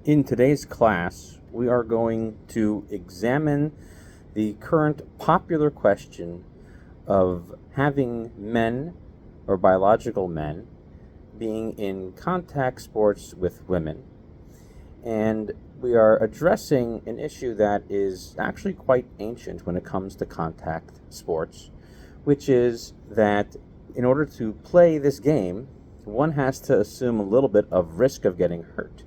In today's class, we are going to examine the current popular question of having men or biological men being in contact sports with women. And we are addressing an issue that is actually quite ancient when it comes to contact sports, which is that in order to play this game, one has to assume a little bit of risk of getting hurt.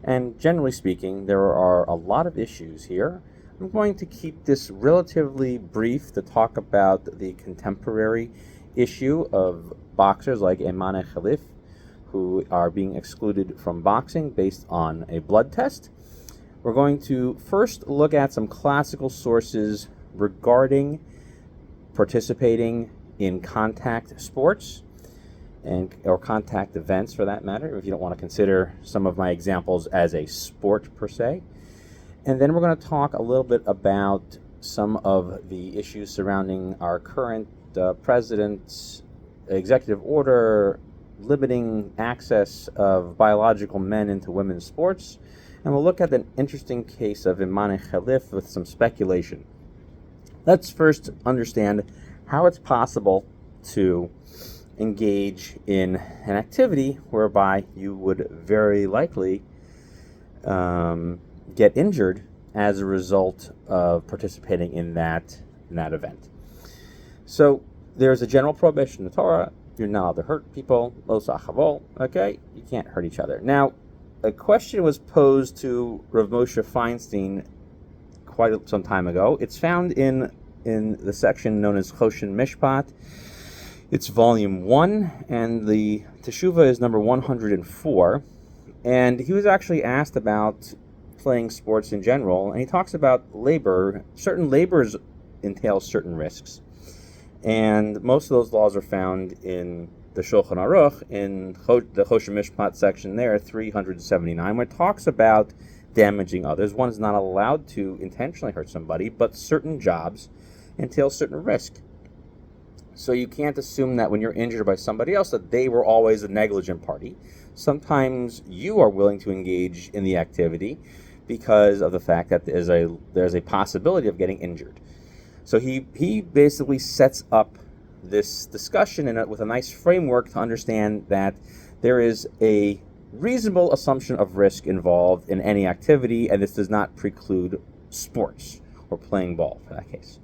And generally speaking, there are a lot of issues here. I'm going to keep this relatively brief to talk about the contemporary issue of boxers like Imane Khalif, who are being excluded from boxing based on a blood test. We're going to first look at some classical sources regarding participating in contact sports or contact events, for that matter, if you don't want to consider some of my examples as a sport per se. And then we're going to talk a little bit about some of the issues surrounding our current president's executive order limiting access of biological men into women's sports. And we'll look at an interesting case of Imane Khalif with some speculation. Let's first understand how it's possible to engage in an activity whereby you would very likely get injured as a result of participating in that event. So there's a general prohibition in the Torah. You're not allowed to hurt people. Lo sachavol. Okay, you can't hurt each other. Now, a question was posed to Rav Moshe Feinstein quite some time ago. It's found in the section known as Choshen Mishpat. It's volume 1, and the Teshuvah is number 104. And he was actually asked about playing sports in general, and he talks about labor. Certain labors entail certain risks. And most of those laws are found in the Shulchan Aruch, in the Choshen Mishpat section there, 379, where it talks about damaging others. One is not allowed to intentionally hurt somebody, but certain jobs entail certain risk. So you can't assume that when you're injured by somebody else that they were always a negligent party. Sometimes you are willing to engage in the activity because of the fact that there's a possibility of getting injured. So he basically sets up this discussion with a nice framework to understand that there is a reasonable assumption of risk involved in any activity, and this does not preclude sports or playing ball for that case.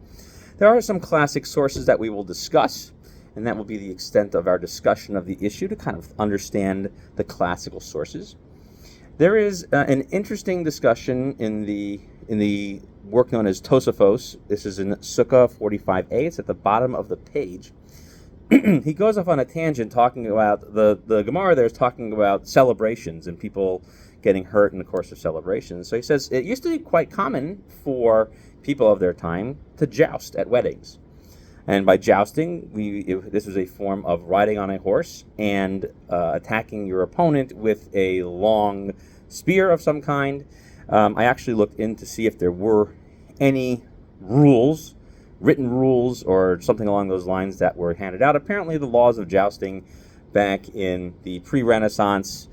There are some classic sources that we will discuss, and that will be the extent of our discussion of the issue to kind of understand the classical sources. There is an interesting discussion in the work known as Tosafos. This is in Sukkah 45a. It's at the bottom of the page. He goes off on a tangent talking about the Gemara there is talking about celebrations and people getting hurt in the course of celebrations. So he says it used to be quite common for people of their time to joust at weddings. And by jousting, this was a form of riding on a horse and attacking your opponent with a long spear of some kind. I actually looked in to see if there were any rules, written rules or something along those lines that were handed out. Apparently the laws of jousting back in the pre-Renaissance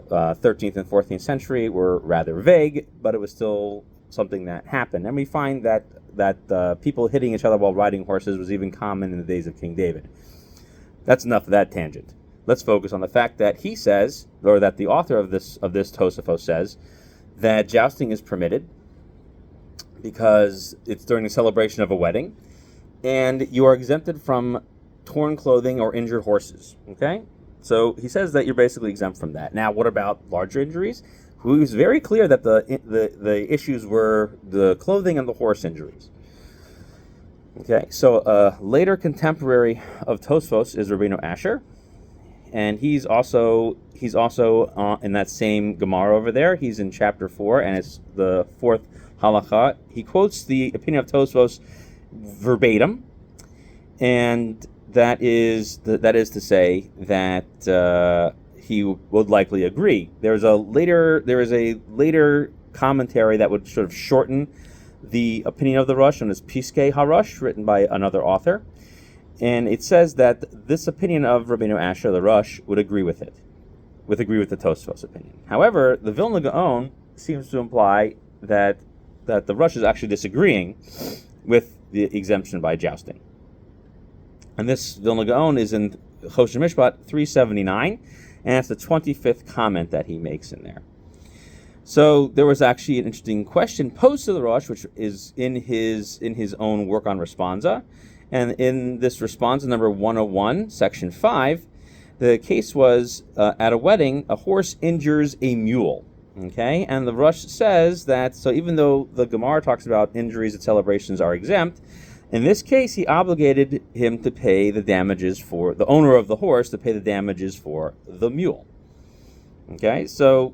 13th and 14th century were rather vague, but it was still something that happened. And we find that people hitting each other while riding horses was even common in the days of King David. That's enough of that tangent. Let's focus on the fact that he says, or that the author of this Tosafos says, that jousting is permitted because it's during the celebration of a wedding, and you are exempted from torn clothing or injured horses. Okay? So he says that you're basically exempt from that. Now, what about larger injuries? He was very clear that the issues were the clothing and the horse injuries. Okay, so a later contemporary of Tosfos is Rabbeinu Asher, and he's also in that same Gemara over there. He's in chapter 4, and it's the 4th halacha. He quotes the opinion of Tosfos verbatim, and that is to say that he would likely agree. There is a later commentary that would sort of shorten the opinion of the Rosh, known as Piskei HaRosh, written by another author. And it says that this opinion of Rabbeinu Asher, the Rosh, would agree with the Tosfos opinion. However, the Vilna Gaon seems to imply that the Rosh is actually disagreeing with the exemption by jousting. And this Vilna Gaon is in Choshen Mishpat 379, and it's the 25th comment that he makes in there. So there was actually an interesting question posed to the Rosh, which is in his own work on Responsa. And in this Responsa number 101, section 5, the case was at a wedding, a horse injures a mule. Okay, and the Rosh says that, so even though the Gemara talks about injuries at celebrations are exempt, in this case he obligated him to pay the damages for, the owner of the horse to pay the damages for the mule. Okay, so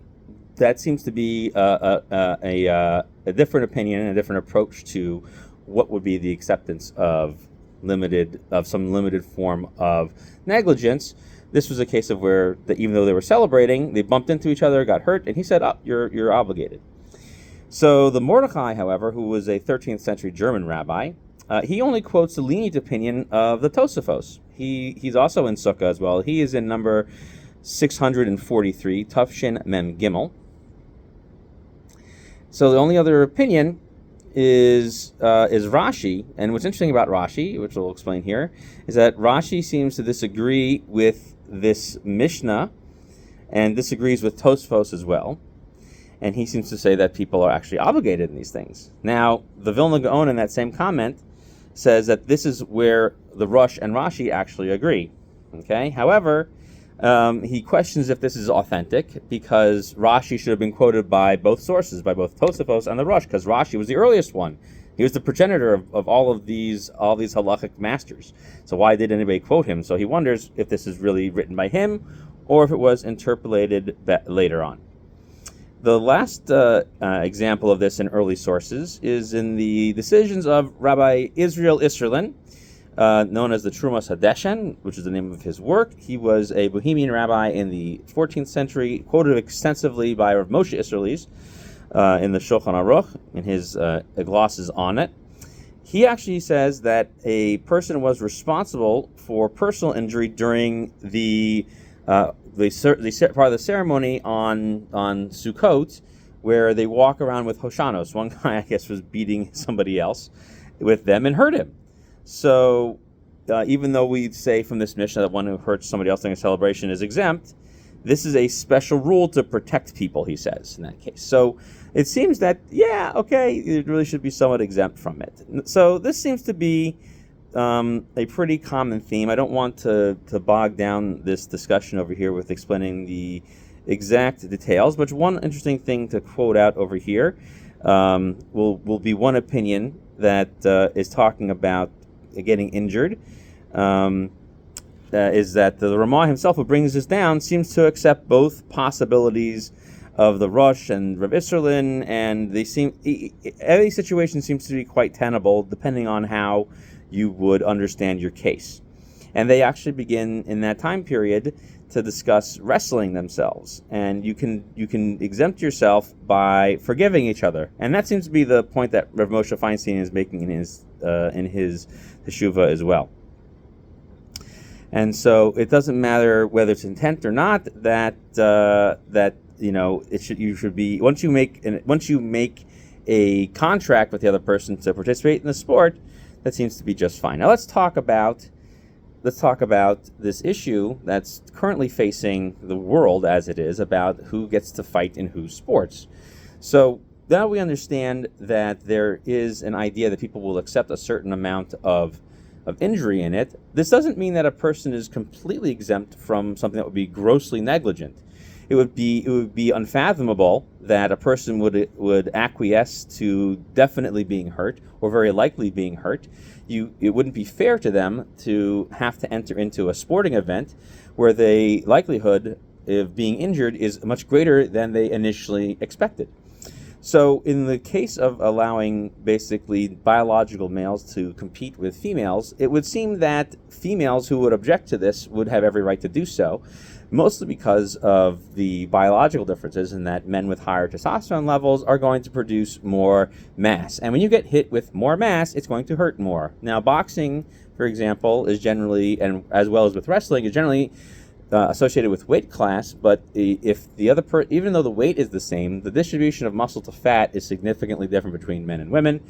that seems to be a different opinion and a different approach to what would be the acceptance of some limited form of negligence. This was a case of where, even though they were celebrating, they bumped into each other, got hurt, and he said, you're obligated. So the Mordechai, however, who was a 13th century German rabbi, he only quotes the lenient opinion of the Tosafos. He's also in Sukkah as well. He is in number 643, Tufshin Mem Gimel. So the only other opinion is Rashi, and what's interesting about Rashi, which we'll explain here, is that Rashi seems to disagree with this Mishnah and disagrees with Tosfos as well, and he seems to say that people are actually obligated in these things. Now, the Vilna Gaon in that same comment says that this is where the Rosh and Rashi actually agree. Okay, however, he questions if this is authentic, because Rashi should have been quoted by both sources, by both Tosafos and the Rosh, because Rashi was the earliest one. He was the progenitor of all these halachic masters. So why did anybody quote him? So he wonders if this is really written by him, or if it was interpolated later on. The last example of this in early sources is in the decisions of Rabbi Israel Isserlin, known as the Trumas Hadeshen, which is the name of his work. He was a Bohemian rabbi in the 14th century, quoted extensively by Rav Moshe Isserlis in the Shulchan Aruch, in his glosses on it. He actually says that a person was responsible for personal injury during the part of the ceremony on Sukkot, where they walk around with Hoshanos. One guy, I guess, was beating somebody else with them and hurt him. So even though we say from this Mishnah that one who hurts somebody else during a celebration is exempt, this is a special rule to protect people, he says, in that case. So it seems that, it really should be somewhat exempt from it. So this seems to be a pretty common theme. I don't want to bog down this discussion over here with explaining the exact details, but one interesting thing to quote out over here will be one opinion that is talking about getting injured, is that the Ramah himself, who brings this down, seems to accept both possibilities of the Rosh and Rav Isserlin, and every situation seems to be quite tenable depending on how you would understand your case. And they actually begin in that time period to discuss wrestling themselves, and you can exempt yourself by forgiving each other, and that seems to be the point that Rav Moshe Feinstein is making in his Teshuvah as well. And so it doesn't matter whether it's intent or not. That you should be, once you make a contract with the other person to participate in the sport, that seems to be just fine. Now let's talk about this issue that's currently facing the world as it is, about who gets to fight in whose sports. So now we understand that there is an idea that people will accept a certain amount of injury in it. This doesn't mean that a person is completely exempt from something that would be grossly negligent. It would be unfathomable that a person would acquiesce to definitely being hurt or very likely being hurt. It wouldn't be fair to them to have to enter into a sporting event where the likelihood of being injured is much greater than they initially expected. So in the case of allowing basically biological males to compete with females, it would seem that females who would object to this would have every right to do so, mostly because of the biological differences in that men with higher testosterone levels are going to produce more mass. And when you get hit with more mass, it's going to hurt more. Now, boxing, for example, is generally, and as well as with wrestling, is generally associated with weight class, but if the other even though the weight is the same, the distribution of muscle to fat is significantly different between men and women.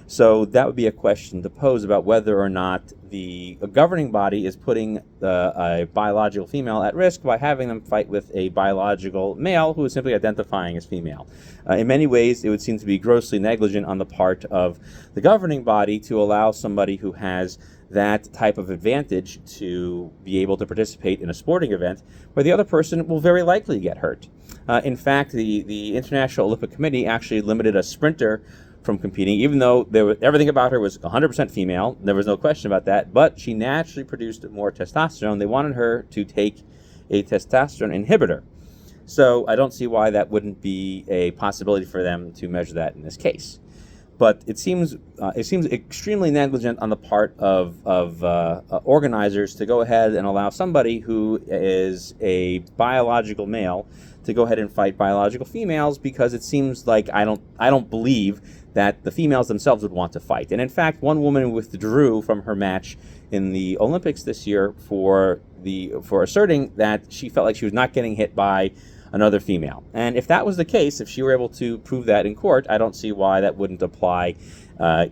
So that would be a question to pose about whether or not the governing body is putting a biological female at risk by having them fight with a biological male who is simply identifying as female. In many ways, it would seem to be grossly negligent on the part of the governing body to allow somebody who has that type of advantage to be able to participate in a sporting event where the other person will very likely get hurt. In fact, the International Olympic Committee actually limited a sprinter from competing, even though everything about her was 100% female. There was no question about that, but she naturally produced more testosterone. They wanted her to take a testosterone inhibitor. So I don't see why that wouldn't be a possibility for them to measure that in this case. But it seems extremely negligent on the part of organizers to go ahead and allow somebody who is a biological male to go ahead and fight biological females, because it seems like I don't believe that the females themselves would want to fight. And in fact, one woman withdrew from her match in the Olympics this year for asserting that she felt like she was not getting hit by another female. And if that was the case, if she were able to prove that in court, I don't see why that wouldn't apply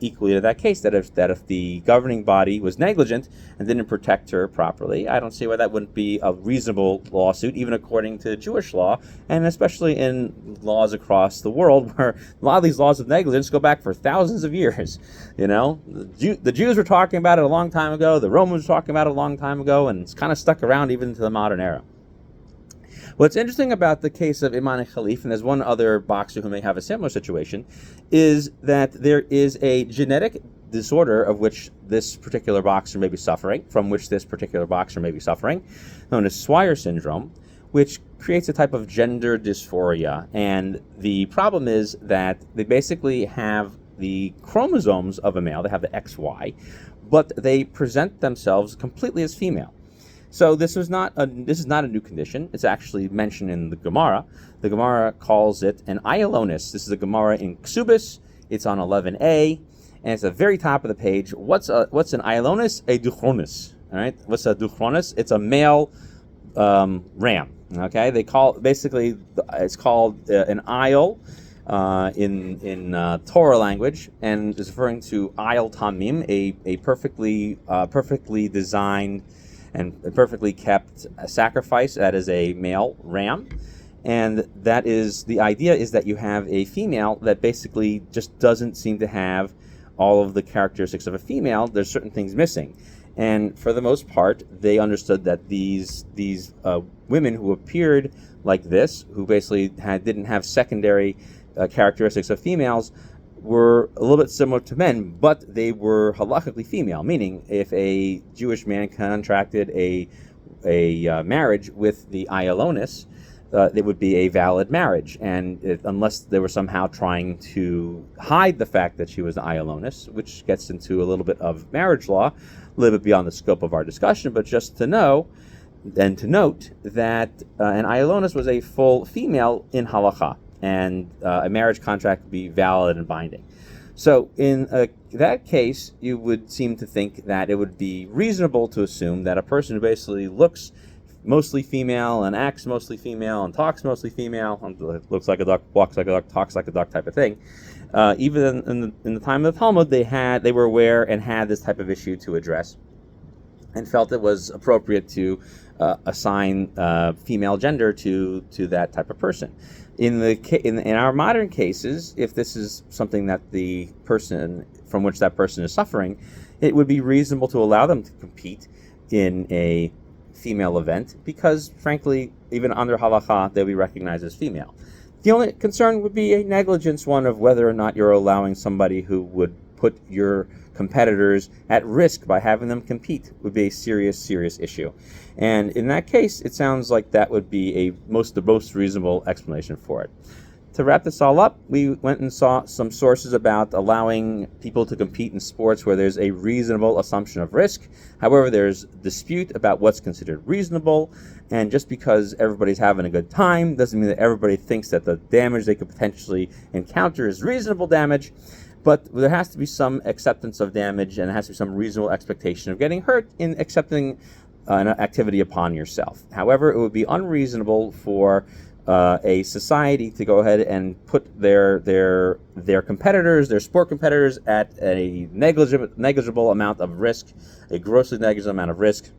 equally to that case. That if the governing body was negligent and didn't protect her properly, I don't see why that wouldn't be a reasonable lawsuit, even according to Jewish law, and especially in laws across the world, where a lot of these laws of negligence go back for thousands of years. You know, the Jews were talking about it a long time ago, the Romans were talking about it a long time ago, and it's kind of stuck around even into the modern era. What's interesting about the case of Imane Khalif, and there's one other boxer who may have a similar situation, is that there is a genetic disorder of which this particular boxer may be suffering, known as Swyer syndrome, which creates a type of gender dysphoria. And the problem is that they basically have the chromosomes of a male, they have the XY, but they present themselves completely as female. So this is not a new condition. It's actually mentioned in the Gemara. The Gemara calls it an ayalonis. This is a Gemara in Ksubis. It's on 11a, and it's at the very top of the page. What's an ayalonis? A duchronis. All right. What's a duchronis? It's a male ram. Okay. It's called an ayol in Torah language, and is referring to ayol tamim, a perfectly designed and perfectly kept sacrifice that is a male ram. And that is, the idea is that you have a female that basically just doesn't seem to have all of the characteristics of a female. There's certain things missing. And for the most part, they understood that these women who appeared like this, who basically didn't have secondary characteristics of females, were a little bit similar to men, but they were halachically female, meaning if a Jewish man contracted a marriage with the ayalonis, it would be a valid marriage. And unless they were somehow trying to hide the fact that she was an ayalonis, which gets into a little bit of marriage law, a little bit beyond the scope of our discussion, but just to know and to note that an ayalonis was a full female in halakha, and a marriage contract would be valid and binding. So in that case, you would seem to think that it would be reasonable to assume that a person who basically looks mostly female and acts mostly female and talks mostly female, looks like a duck, walks like a duck, talks like a duck type of thing, even in the time of the Talmud, they were aware and had this type of issue to address, and felt it was appropriate to assign female gender to that type of person. In our modern cases, if this is something that the person from which that person is suffering, it would be reasonable to allow them to compete in a female event, because frankly, even under halakha, they'll be recognized as female. The only concern would be a negligence one of whether or not you're allowing somebody who would put your competitors at risk by having them compete would be a serious issue. And in that case, it sounds like that would be the most reasonable explanation for it. To wrap this all up, we went and saw some sources about allowing people to compete in sports where there's a reasonable assumption of risk. However, there's dispute about what's considered reasonable, and just because everybody's having a good time doesn't mean that everybody thinks that the damage they could potentially encounter is reasonable damage. But there has to be some acceptance of damage, and there has to be some reasonable expectation of getting hurt in accepting an activity upon yourself. However, it would be unreasonable for a society to go ahead and put their competitors, their sport competitors, at a negligible amount of risk, a grossly negligible amount of risk.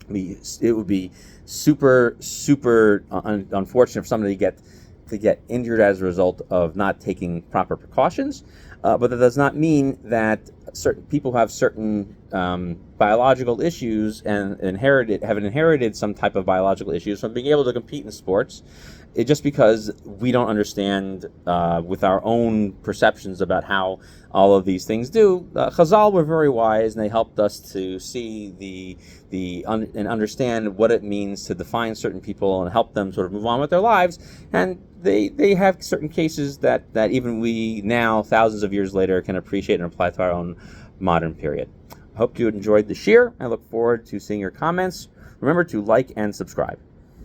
It would be super unfortunate for somebody to get injured as a result of not taking proper precautions. But that does not mean that certain people who have certain biological issues and have inherited some type of biological issues from being able to compete in sports. Just because we don't understand with our own perceptions about how all of these things do. Chazal were very wise, and they helped us to see and understand what it means to define certain people and help them sort of move on with their lives. And they have certain cases that even we now, thousands of years later, can appreciate and apply to our own modern period. I hope you enjoyed the shir. I look forward to seeing your comments. Remember to like and subscribe.